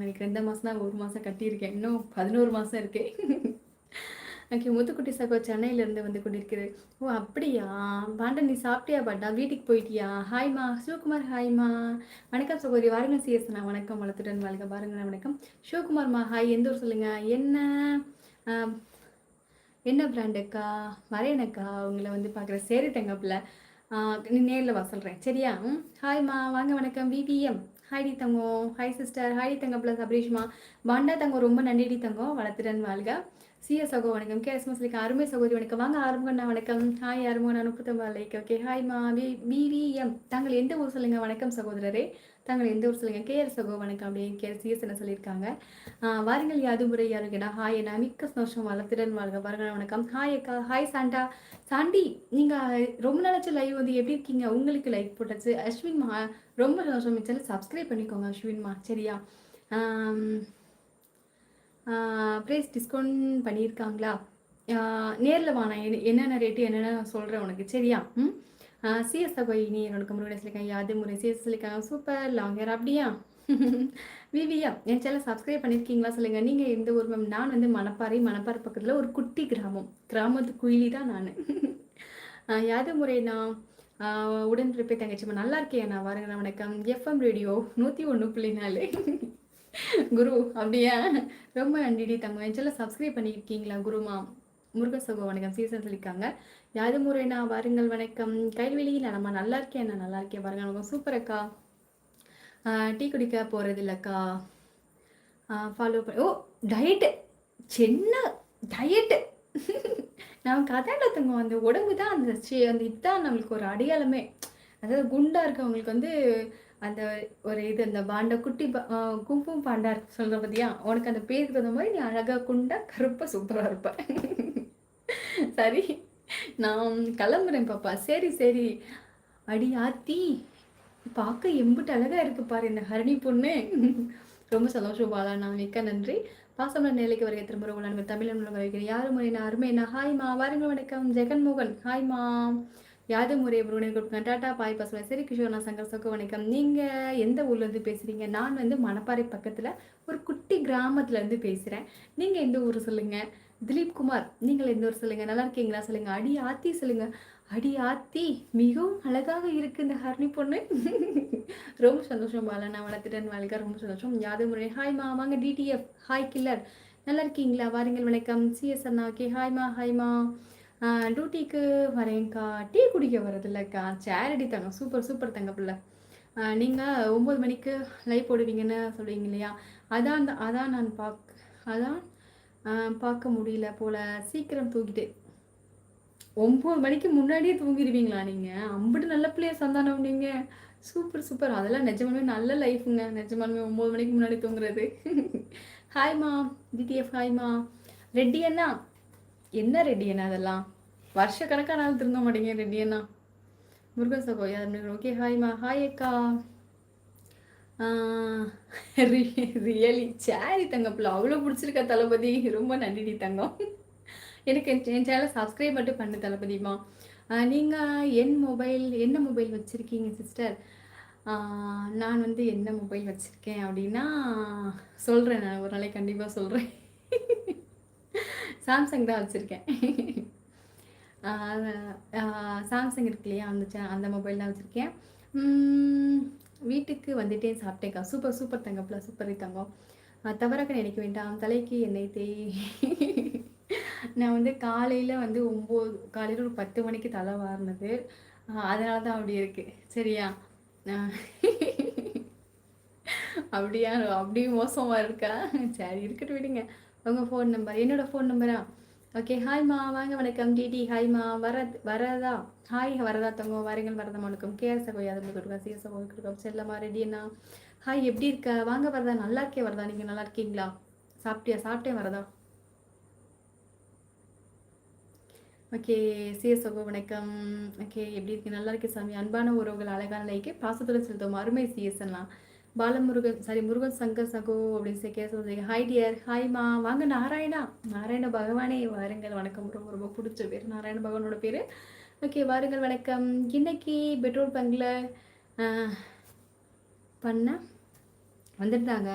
எனக்கு 2 மாதம் தான், 1 மாதம் கட்டியிருக்கேன். இன்னும் 11 மாதம் இருக்கு. ஓகே, முத்துக்குட்டி சகோ சென்னையிலேருந்து வந்து கொண்டிருக்குது. ஓ அப்படியா? பாண்டா நீ சாப்பிட்டியா பாண்டா? வீட்டுக்கு போயிட்டியா? ஹாய்மா சிவகுமார். ஹாய்மா, வணக்கம் சகோதரி. வாருங்கள் சிஎஸ்ண்ணா. வணக்கம், வளர்த்துடன் வாழ்க. பாருங்க வணக்கம் சிவகுமார்மா. ஹாய், எந்த ஊர் சொல்லுங்க. என்ன என்ன பிராண்டுக்கா? வரேனக்கா உங்களை வந்து பார்க்குறேன். சரி தங்கப்பில், நீ நேரில் வா சொல்கிறேன் சரியா? ஹாய்மா, வாங்க வணக்கம். விவிஎம் ஹாய்டி தங்கம். Hi sister. ஹாய்டி தங்கம் ப்ளஸ் அப்ரீஷ்மா. பாண்டா தங்கம் ரொம்ப நன்றிடி தங்கம். வளர்த்துடன் வாழ்க. சிஎஸ் சகோ வணக்கம். கேஎஸ்எஸ் லைக் அருமை சகோதரி வணக்கம். வாங்க ஆரம்பண்ணா வணக்கம். ஹாய் அருமண்ணா 39 லைக். ஓகே ஹாய்மா. விவிஎம் தாங்கள் எந்த ஊர் சொல்லுங்கள். வணக்கம் சகோதரரே, தாங்கள் எந்த ஊர் சொல்லுங்கள். கேஆர் சகோ வணக்கம். அப்படியே சிஎஸ் என்ன சொல்லியிருக்காங்க. வாருங்கள் யாது முறை யாருங்கடா. ஹாய் அண்ணா, மிக்க சந்தோஷம். வளர்த்துடன் வாழ்க. பாருங்க வணக்கம். ஹாய் அக்கா. Hi Santa. சாண்டி, நீங்கள் ரொம்ப நாளாச்சு லைவ் வந்து எப்படி இருக்கீங்க? உங்களுக்கு லைக் போட்டாச்சு. அஸ்வின்மா ரொம்ப சந்தோஷம். மிச்சம் சப்ஸ்கிரைப் பண்ணிக்கோங்க அஸ்வின்மா சரியா? ப்ரைஸ் டிஸ்கவுண்ட் பண்ணியிருக்காங்களா? நேரில் வாண்ணா, என்னென்ன ரேட்டு என்னென்ன சொல்கிறேன் உனக்கு சரியா? சிஎஸ் தகவல் இனி என்னோட முருகனை சொல்லியிருக்காங்க. யாது முறை சிஎஸ் சொல்லியிருக்காங்க. சூப்பர் லாங் ஹேர் அப்படியா? விவியா என் சேனல் சப்ஸ்கிரைப் பண்ணியிருக்கீங்களா சொல்லுங்கள். நீங்கள் எந்த ஊர் மேம்? நான் வந்து மணப்பாறை பக்கத்தில் ஒரு குட்டி கிராமத்து குயிலி தான் நான். யாது முறைண்ணா உடன்பிறப்பே தங்கச்சிம்மா. நல்லா இருக்கேன் நான். வாருங்க வணக்கம். எஃப்எம் ரேடியோ 101.4 குரு அப்படியா? ரொம்ப நன்றிடி தங்கம். என் சேனல் சப்ஸ்கிரைப் பண்ணியிருக்கீங்களா குருமா? முருகசகோ வணக்கம். சீசன் சொல்லியிருக்காங்க. யாது முறைண்ணா வாருங்கள் வணக்கம். கைவெளியில் நம்ம நல்லா இருக்கேன். நான் நல்லா இருக்கேன். பாருங்க வணக்கம். சூப்பர் அக்கா. டீ குடிக்க போகிறது இல்லைக்கா. ஃபாலோ பண்ண. ஓ டயட்டு, சின்ன டயட்டு. நான் கதையில தங்கம். அந்த உடம்பு தான் அந்த இதுதான் நம்மளுக்கு ஒரு அடையாளமே. அதாவது குண்டா இருக்கவங்களுக்கு வந்து அந்த ஒரு இது, அந்த பாண்டா குட்டி கும்பும் பாண்டா இருக்கு சொல்கிற பத்தியா, உனக்கு அந்த பேருக்கு தகுந்த மாதிரி நீ அழகாக குண்டா கருப்பாக சூப்பராக இருப்ப. சரி, நான் கிளம்புறேன் பாப்பா. சரி சரி. அடி ஆத்தி, பார்க்க எம்பிட்டு அழகாக இருக்கு பாரு இந்த ஹரணி பொண்ணு. ரொம்ப சந்தோஷம் பாலா. நான் மிக்க நன்றி. பாசமலர் நிலைக்கு வருகை திரும்ப உள்ள தமிழ் வைக்கிறேன். யாரும் முறைனா அருமைனா. ஹாய்மா, வாருங்க வணக்கம். ஜெகன்மோகன். ஹாய்மா. யாது முறை முருகனை கொடுப்பேன். டாட்டா பாய் பசங்க. சரி கிஷோர், நான் சங்கர் சோக்கு வணக்கம். நீங்கள் எந்த ஊர்லேருந்து பேசுகிறீங்க? நான் வந்து மணப்பாறை பக்கத்தில் ஒரு குட்டி கிராமத்துலேருந்து பேசுகிறேன். நீங்கள் எந்த ஊர் சொல்லுங்கள். திலீப் குமார், நீங்கள் எந்த ஊர் சொல்லுங்கள். நல்லா இருக்கீங்களா சொல்லுங்கள். அடி ஆத்தி சொல்லுங்கள். அடி ஆத்தி, மிகவும் அழகாக இருக்கு இந்த ஹர்னி பொண்ணு. ரொம்ப சந்தோஷம் பாலா. நான் வளர்த்துட்டேன் வாழ்க்கை. ரொம்ப சந்தோஷம். யாது முறை. ஹாய்மா, வாங்க டிடிஎஃப். ஹாய் கில்லர், நல்லா இருக்கீங்களா? வாருங்கள் வணக்கம். சிஎஸ் அண்ணா. ஓகே ஹாய்மா. ஹாய்மா. டியூட்டிக்கு வரேங்க்கா. டீ குடிக்க வரதில்லக்கா. சேரடி தங்க. சூப்பர் சூப்பர் தங்க பிள்ளை. நீங்கள் 9 மணிக்கு லைவ் போடுவீங்கன்னு சொல்லுவீங்க இல்லையா? அதான் நான் பார்க்க முடியல போல். சீக்கிரம் தூக்கிட்டு 9 மணிக்கு முன்னாடியே தூங்கிடுவீங்களா நீங்கள்? அம்பிட்டு நல்ல பிள்ளைய சந்தானம் நீங்கள். Super super. அதெல்லாம் நிஜமாலுமே நல்ல லைஃபுங்க. நிஜமாலுமே 9 மணிக்கு முன்னாடி தூங்குறது. ஹாய்மா டிடிஎஃப். ஹாய்மா. ரெட்டி அண்ணா. என்ன ரெட்டி அண்ணா அதெல்லாம்? வருஷ கணக்காக நாள் திருந்த மாட்டேங்க ரெட்டி அண்ணா. முருகன் சகோ யார்? ஓகே ஹாய்மா. ஹாய் அக்கா. ரியலி சேரி தங்கப்பில் அவ்வளோ பிடிச்சிருக்கா தளபதி. ரொம்ப நன்றிடி தங்கம். எனக்கு என் சேனலை சப்ஸ்கிரைப் மட்டும் பண்ணு தளபதிமா. நீங்கள் என்ன மொபைல் வச்சுருக்கீங்க சிஸ்டர்? நான் வந்து என்ன மொபைல் வச்சுருக்கேன் அப்படின்னா சொல்கிறேன். நான் ஒரு நாளைக்கு கண்டிப்பாக சொல்கிறேன். சாம்சங் தான் வச்சுருக்கேன். சாம்சங் இருக்கு இல்லையா, அந்த மொபைல் தான் வச்சுருக்கேன். வீட்டுக்கு வந்துட்டேன், சாப்பிட்டேங்க்கா. சூப்பர் சூப்பர் தங்கப்பில். சூப்பர் தங்கம். தவறாக நினைக்க வேண்டாம். தலைக்கு எண்ணெய் நான் வந்து காலையில் வந்து காலையில் ஒரு 10 மணிக்கு தலை வாரினது. அதனால தான் அப்படி இருக்குது சரியா? அப்படியா? அப்படி மோசமாக இருக்கா? சரி இருக்கட்டும் விடுங்க. உங்கள் ஃபோன் நம்பர் என்னோடய ஃபோன் நம்பரா? ஓகே ஹாய்மா, வாங்க வணக்கம். டிடி ஹாய்மா. வரதா. ஹாய் வரதா தங்க. வாருங்கள் வரதா வணக்கம். கேஆர் சகோ யாதவ் கொடுக்கா. சிஎஸ் சகோ கொடுக்கா. செல்லம்மா ரெடியண்ணா. ஹாய், எப்படி இருக்க? வாங்க வரதா. நல்லா இருக்கே வரதா. நீங்கள் நல்லா இருக்கீங்களா? சாப்பிட்டேன் வரதா. ஓகே சிஎஸ் சகோ வணக்கம். ஓகே எப்படி இருக்கு? நல்லா இருக்கு சாமி. அன்பான உறவுகள், அழகான லைக்கு, பாசத்துடன் செலுத்தும் அருமை சிஎஸ் அண்ணா. முருகன் சங்கர் சகோ அப்படின்னு சொல்றீங்க. Hi dear. ஹாய்மா. வாங்க நாராயண பகவானே வாருங்கள் வணக்கம். ரொம்ப ரொம்ப பிடிச்ச பேர் நாராயண பகவானோட பேர். ஓகே வாருங்கள் வணக்கம். இன்னைக்கு பெட்ரோல் பங்கில் பண்ண வந்துட்டாங்க.